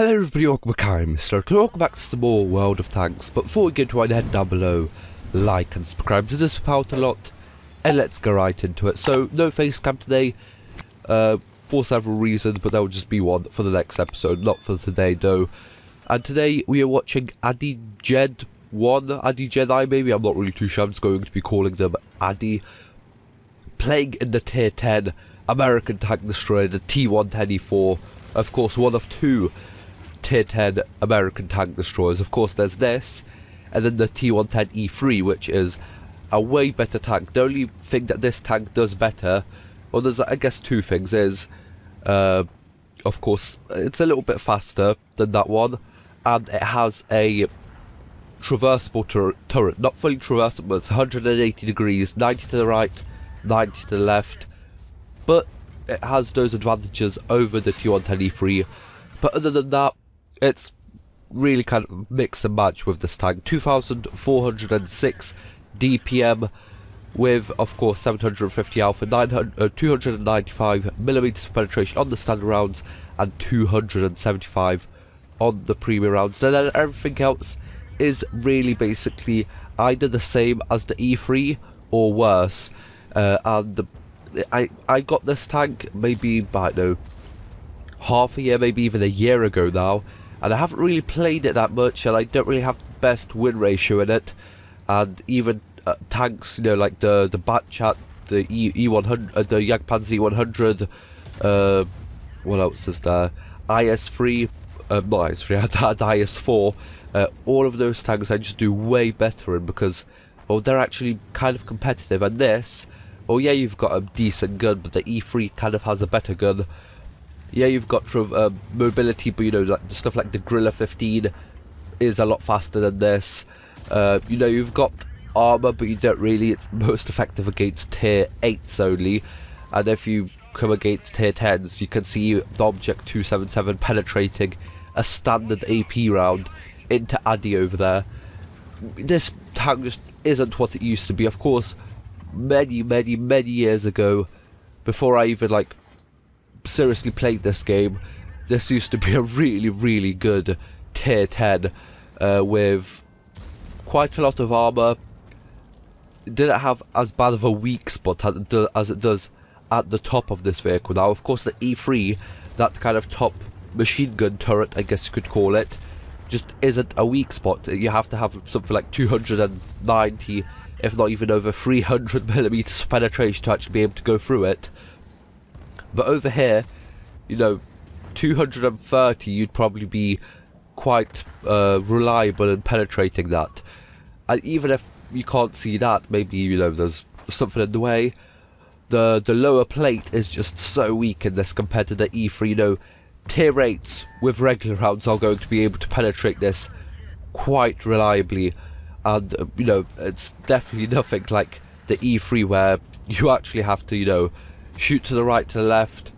Hello everybody, welcome back, I'm MrRedClaw. Welcome back to some more World of Tanks. But before we get to it, head down below, like and subscribe to this out a lot, and let's go right into it. So, no face cam today, for several reasons, but there will just be one for the next episode, not for today though. And today we are watching Addy Jed 1, Addy Jedi maybe, I'm not really too sure, I'm just going to be calling them Addy, playing in the tier 10 American tank destroyer, the T110E4, of course one of two tier 10 American tank destroyers. Of course there's this, and then the T110E3, which is a way better tank. The only thing that this tank does better, well there's I guess two things, is of course it's a little bit faster than that one, and it has a traversable turret, not fully traversable, it's 180 degrees, 90 to the right, 90 to the left, but it has those advantages over the T110E3. But other than that, it's really kind of mix and match with this tank. 2406 DPM with, of course, 750 alpha, 295 millimeters of penetration on the standard rounds, and 275 on the premium rounds. And then everything else is really basically either the same as the E3 or worse. And I got this tank maybe, I don't know, half a year, maybe even a year ago now, and I haven't really played it that much, and I don't really have the best win ratio in it. And even tanks, you know, like the Batchat, the E100, the Jagdpanzer E100, what else is there? IS3, not IS3, I had IS4. All of those tanks I just do way better in because, well, they're actually kind of competitive. And this, well, yeah, you've got a decent gun, but the E3 kind of has a better gun. Yeah, you've got mobility, but you know, like the stuff like the Gorilla 15 is a lot faster than this. You know, you've got armor, but you don't really. It's most effective against tier 8s only, and if you come against tier 10s, you can see the Object 277 penetrating a standard AP round into Addy over there. This tank just isn't what it used to be. Of course, many years ago, before I even like seriously played this game, this used to be a really good tier 10 with quite a lot of armor. It didn't have as bad of a weak spot as it does at the top of this vehicle. Now of course the E3, that kind of top machine gun turret, I guess you could call it, just isn't a weak spot. You have to have something like 290, if not even over 300 millimeters of penetration to actually be able to go through it. But over here, you know, 230, you'd probably be quite reliable in penetrating that. And even if you can't see that, maybe, you know, there's something in the way, the lower plate is just so weak in this compared to the E3. You know, tier 8s with regular rounds are going to be able to penetrate this quite reliably. And, you know, it's definitely nothing like the E3 where you actually have to, you know, shoot to the right, to the left,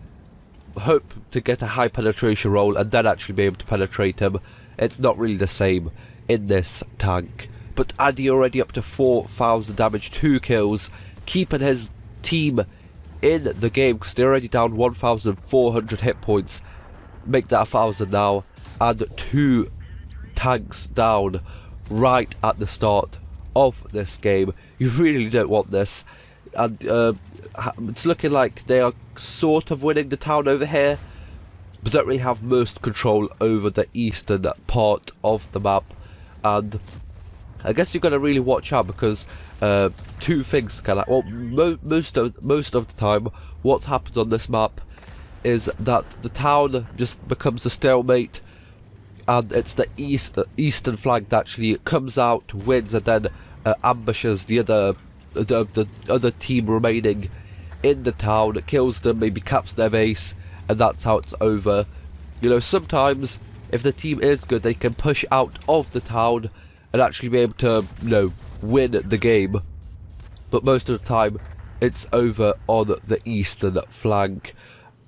hope to get a high penetration roll, and then actually be able to penetrate him. It's not really the same in this tank. But Addy already up to 4,000 damage, 2 kills, keeping his team in the game because they're already down 1,400 hit points. Make that 1,000 now, and 2 tanks down right at the start of this game. You really don't want this. And it's looking like they are sort of winning the town over here, but don't really have most control over the eastern part of the map. And I guess you've got to really watch out because two things can happen. Well, most of the time, what happens on this map is that the town just becomes a stalemate, and it's the eastern flank that actually comes out, wins, and then ambushes the other team remaining in the town, kills them, maybe caps their base, and that's how it's over. You know, sometimes if the team is good, they can push out of the town and actually be able to, you know, win the game. But most of the time, it's over on the eastern flank,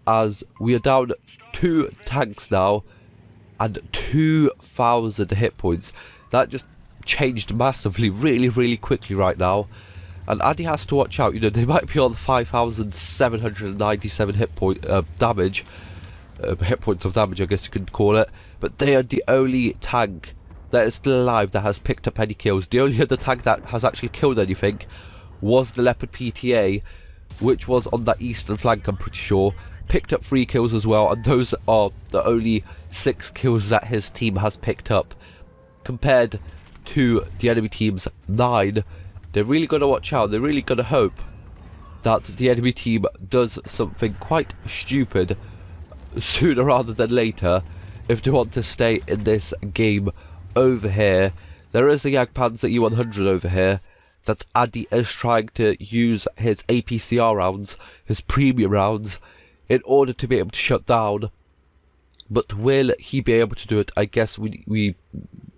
as we are down 2 tanks now and 2,000 hit points. That just changed massively, really quickly right now. And Addy has to watch out. You know, they might be on 5,797 hit point damage, hit points of damage, I guess you could call it. But they are the only tank that is still alive that has picked up any kills. The only other tank that has actually killed anything was the Leopard PTA, which was on that eastern flank, I'm pretty sure. Picked up 3 kills as well, and those are the only 6 kills that his team has picked up, compared to the enemy team's 9. They're really going to watch out. They're really going to hope that the enemy team does something quite stupid sooner rather than later if they want to stay in this game over here. There is a Jagdpanzer E100 over here that Addy is trying to use his APCR rounds, his premium rounds, in order to be able to shut down. But will he be able to do it? I guess we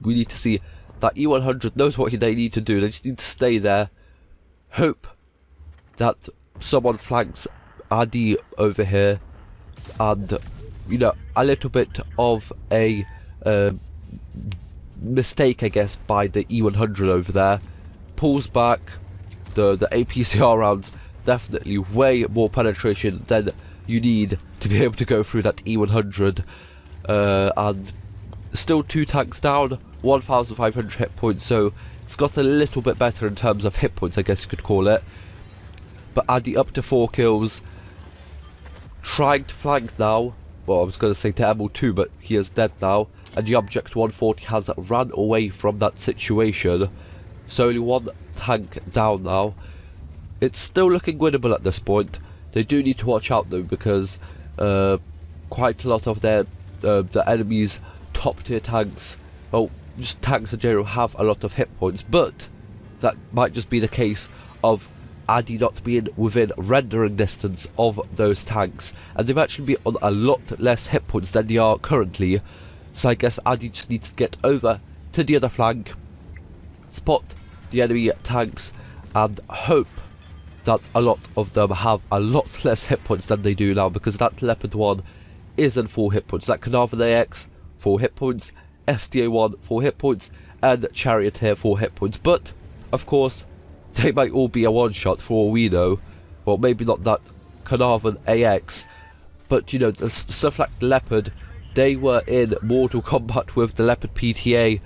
need to see. That E100 knows what they need to do. They just need to stay there, hope that someone flanks Addy over here, and you know, a little bit of a mistake, I guess, by the E100 over there. Pulls back the APCR rounds, definitely way more penetration than you need to be able to go through that E100, and still 2 tanks down, 1,500 hit points, so it's got a little bit better in terms of hit points, I guess you could call it. But Addy up to 4 kills, trying to flank now. Well, I was going to say to ML2, but he is dead now, and the Object 140 has ran away from that situation. So only 1 tank down now. It's still looking winnable at this point. They do need to watch out though, because quite a lot of the enemy's top tier tanks, well, just tanks in general, have a lot of hit points, but that might just be the case of Addy not being within rendering distance of those tanks, and they've actually been on a lot less hit points than they are currently. So I guess Addy just needs to get over to the other flank, spot the enemy tanks, and hope that a lot of them have a lot less hit points than they do now, because that Leopard 1 is in 4 hit points, that Carnage AX 4 hit points, SDA1 4 hit points, and Charioteer 4 hit points. But of course they might all be a one shot for all we know. Well, maybe not that Carnarvon AX, but you know, the stuff like the Leopard, they were in Mortal Kombat with the Leopard PTA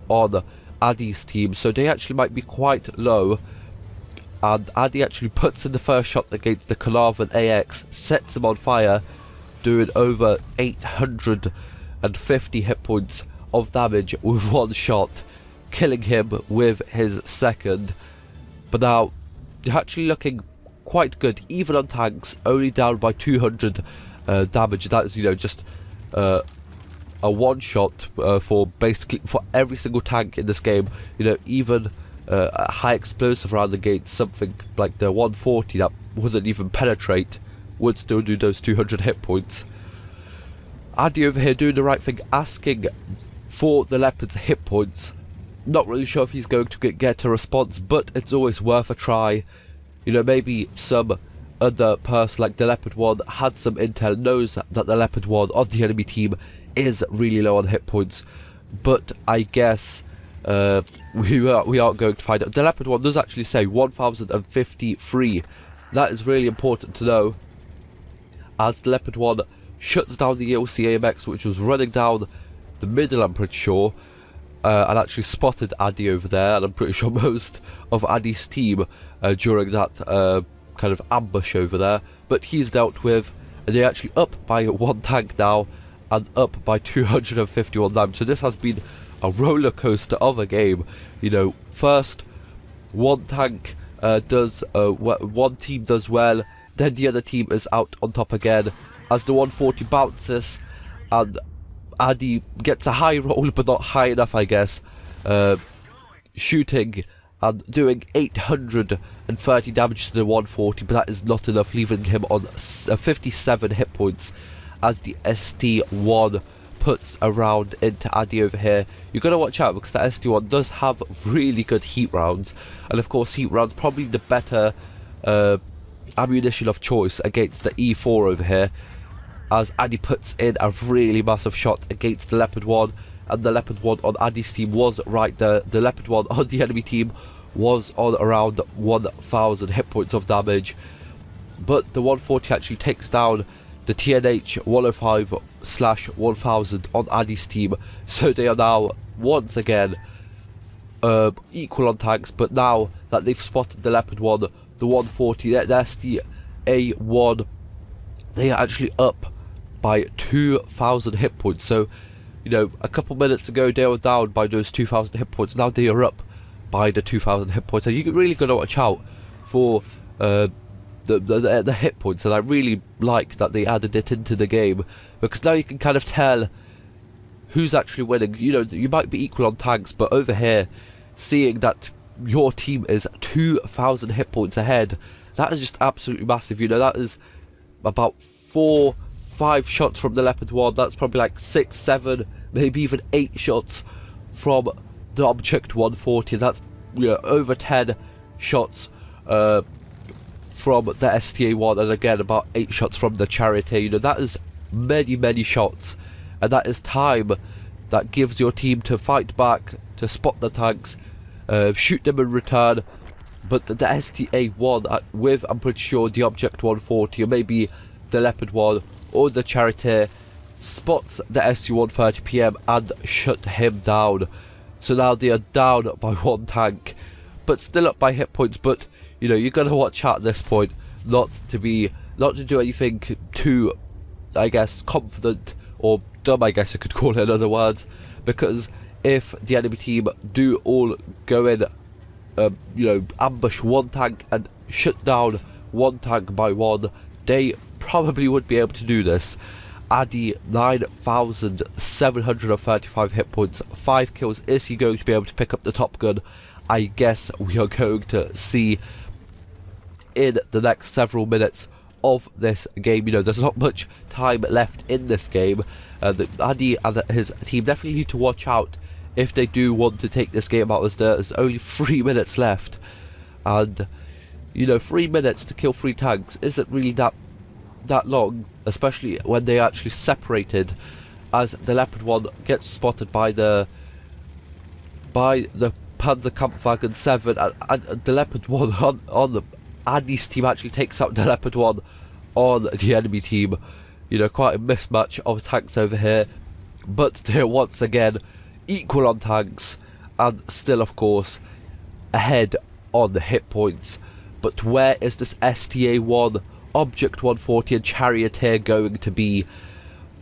on Addy's team, so they actually might be quite low. And Addy actually puts in the first shot against the Carnarvon AX, sets him on fire, doing over 850 hit points of damage with 1 shot, killing him with his second. But now they're actually looking quite good, even on tanks, only down by 200 damage. That is, you know, just a 1 shot for basically for every single tank in this game. You know, even a high explosive round against something like the 140 that wouldn't even penetrate would still do those 200 hit points. Addy over here doing the right thing, asking for the Leopard's hit points. Not really sure if he's going to get a response, but it's always worth a try. You know, maybe some other person like the Leopard 1 had some intel, knows that the Leopard 1 on the enemy team is really low on hit points. But I guess we aren't going to find out. The Leopard 1 does actually say 1053. That is really important to know, as the Leopard 1 shuts down the ELC AMX, which was running down the middle, I'm pretty sure, and actually spotted Addy over there, and I'm pretty sure most of Addy's team during that kind of ambush over there. But he's dealt with, and they're actually up by 1 tank now, and up by 251 damage. So this has been a roller coaster of a game. You know, first 1 tank does one team does well, then the other team is out on top again, as the 140 bounces, and Addy gets a high roll, but not high enough, I guess, shooting and doing 830 damage to the 140, but that is not enough, leaving him on 57 hit points, as the ST1 puts a round into Addy over here. You've got to watch out, because the ST1 does have really good heat rounds, and of course heat rounds probably the better ammunition of choice against the E4 over here, as Addy puts in a really massive shot against the Leopard 1, and the Leopard 1 on Addy's team was right there. The Leopard 1 on the enemy team was on around 1000 hit points of damage, but the 140 actually takes down the TNH 105/1000 on Addy's team, so they are now once again equal on tanks. But now that they've spotted the Leopard 1, the 140, the STA1, they are actually up by 2,000 hit points. So, you know, a couple minutes ago they were down by those 2,000 hit points. Now they are up by the 2,000 hit points. So you really got to watch out for the hit points, and I really like that they added it into the game, because now you can kind of tell who's actually winning. You know, you might be equal on tanks, but over here, seeing that your team is 2,000 hit points ahead, that is just absolutely massive. You know, that is about 4-5 shots from the Leopard 1. That's probably like 6, 7, maybe even 8 shots from the Object 140. That's, you know, over 10 shots from the STA1, and again about 8 shots from the Charioteer. You know, that is many shots, and that is time that gives your team to fight back, to spot the tanks, shoot them in return. But the STA1 with, I'm pretty sure, the Object 140, or maybe the Leopard 1 or the Charioteer, spots the SU-130 PM and shut him down. So now they are down by 1 tank, but still up by hit points. But you know, you got to watch out at this point not to do anything too, I guess, confident or dumb, I guess I could call it in other words, because if the enemy team do all go in, you know, ambush 1 tank and shut down 1 tank by 1, they probably would be able to do this. Addy, 9,735 hit points, 5 kills. Is he going to be able to pick up the Top Gun? I guess we are going to see in the next several minutes of this game. You know, there's not much time left in this game. Addy and his team definitely need to watch out if they do want to take this game out, as there's only 3 minutes left, and you know, 3 minutes to kill 3 tanks isn't really that long, especially when they are actually separated, as the Leopard 1 gets spotted by the Panzerkampfwagen 7, and the Leopard 1 on the Addy's team actually takes out the Leopard 1 on the enemy team. You know, quite a mismatch of tanks over here, but they're once again equal on tanks, and still of course ahead on the hit points. But where is this STA1, Object 140 and Charioteer going to be?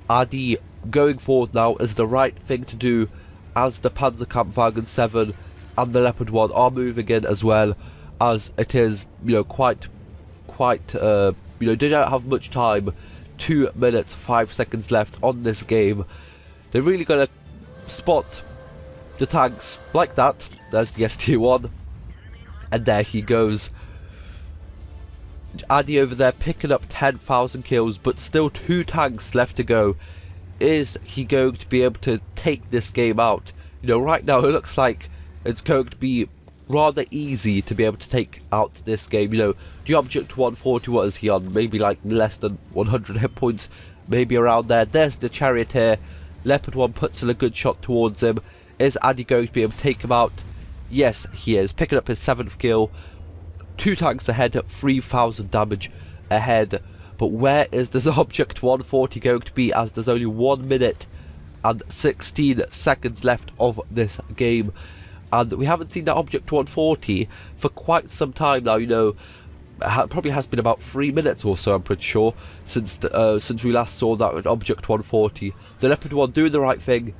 Addy going forward now is the right thing to do, as the Panzerkampfwagen 7 and the Leopard 1 are moving in as well, as it is, you know, quite you know, they don't have much time. 2 minutes 5 seconds left on this game. They're really gonna spot the tanks like that. There's the ST1, and there he goes. Addy over there picking up 10,000 kills, but still 2 tanks left to go. Is he going to be able to take this game out? You know, right now it looks like it's going to be rather easy to be able to take out this game. You know, the Object 140, what is he on? Maybe like less than 100 hit points, maybe around there. There's the Charioteer. Leopard 1 puts in a good shot towards him. Is Addy going to be able to take him out? Yes, he is, picking up his 7th kill. 2 tanks ahead, 3,000 damage ahead. But where is this Object 140 going to be, as there's only 1 minute and 16 seconds left of this game? And we haven't seen that Object 140 for quite some time now. You know, probably has been about 3 minutes or so, I'm pretty sure, since we last saw that Object 140. The Leopard 1 doing the right thing,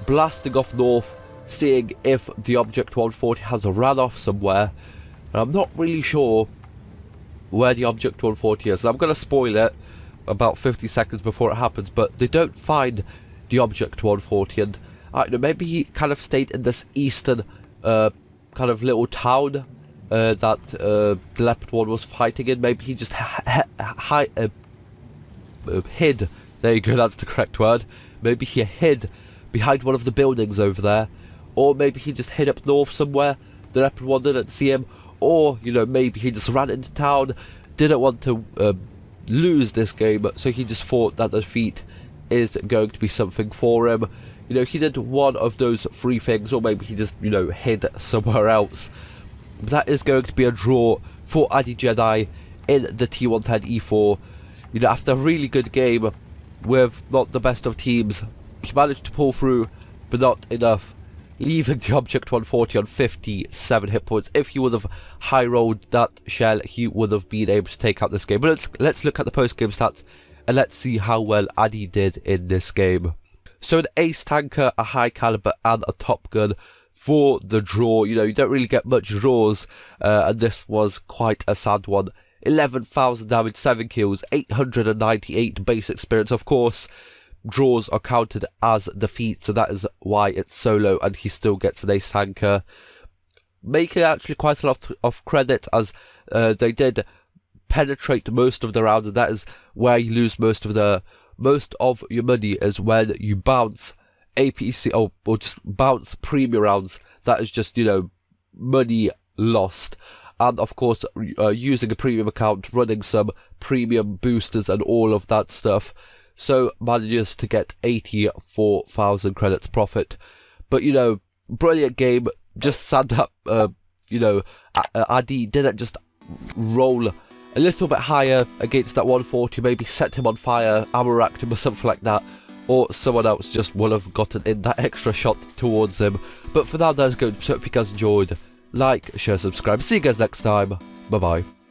blasting off north, seeing if the Object 140 has ran off somewhere. And I'm not really sure where the Object 140 is. I'm going to spoil it about 50 seconds before it happens, but they don't find the Object 140, and I don't know, maybe he kind of stayed in this eastern kind of little town that the Leopard 1 was fighting in. Maybe he just hid. There you go, that's the correct word. Maybe he hid behind one of the buildings over there, or maybe he just hid up north somewhere. The Leopard 1 didn't see him, or, you know, maybe he just ran into town, didn't want to lose this game, so he just thought that the defeat is going to be something for him. You know, he did one of those 3 things, or maybe he just, you know, hid somewhere else. But that is going to be a draw for Addy Jedi in the T110E4. You know, after a really good game with not the best of teams, he managed to pull through, but not enough, leaving the Object 140 on 57 hit points. If he would have high rolled that shell, he would have been able to take out this game. But let's look at the post-game stats, and let's see how well Addy did in this game. So an ace tanker, a high caliber, and a top gun for the draw. You know, you don't really get much draws, and this was quite a sad one. 11,000 damage, 7 kills, 898 base experience. Of course, draws are counted as defeats, so that is why it's so low, and he still gets an ace tanker. Making actually quite a lot of credit, as they did penetrate most of the rounds, and that is where you lose most of your money, is when you bounce APC or just bounce premium rounds. That is just, you know, money lost. And of course, using a premium account, running some premium boosters and all of that stuff, so manages to get 84,000 credits profit. But, you know, brilliant game. Just sad that you know, Addy didn't just roll a little bit higher against that 140, maybe set him on fire, ammo racked him or something like that, or someone else just would have gotten in that extra shot towards him. But for now, that's good. So hope you guys enjoyed. Like, share, subscribe. See you guys next time. Bye bye.